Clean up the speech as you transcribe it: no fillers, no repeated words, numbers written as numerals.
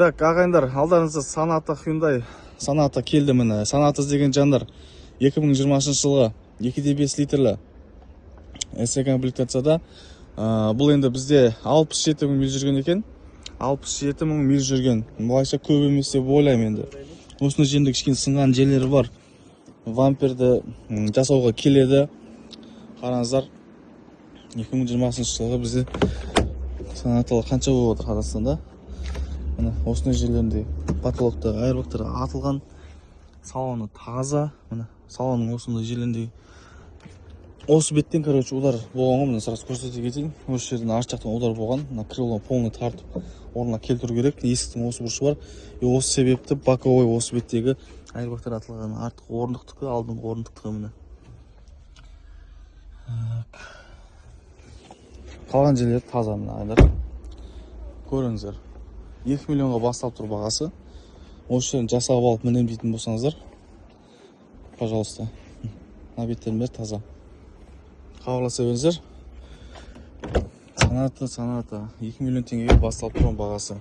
Так, ағайындар, алдарыңызда Sonata Hyundai. Sonata келді міне. Sonata іздеген жандар 2020 жылғы 2.5 литрлі SE комплектацияда. Бұл енді бізде 67 мың миль жүрген екен. 67 мың миль жүрген. Бұлайша көп емес деп ойлаймын енді. Осының жерінде кішкене сынған жерлері бар. Вамперді жасауға келеді. Қараңыздар. 2020 жылғы бізде Sonata'лар қанша болып отыр Қазақстанда. Міне осының жерлерінде потолокта айырбақтары атылған. Салоны таза. Міне салонның осындай жерлерінде осы беттен, короче, удар болған. Міне сразу көрсете кетейін. Осы жерден арт жақтан удар болған. Мына крыло полный тартып орнына келтіру керек. Есіктің осы бұрышы бар. Осы себепті боковой осы беттегі айырбақтар атылған. Артқы орындықтікі, алдыңғы орындықтікі міне. Қалған жерлер таза мына ағайындар. Көріңіздер. 2 миллионға бастап тұр бағасы. Осы жерін жасап алып мінем дейтін болсаңыздар, пожалуйста. Мына беттердің бәрі таза. Хабарласа беріңіздер. Sonata 2 миллион теңгеге бастап тұрған бағасы.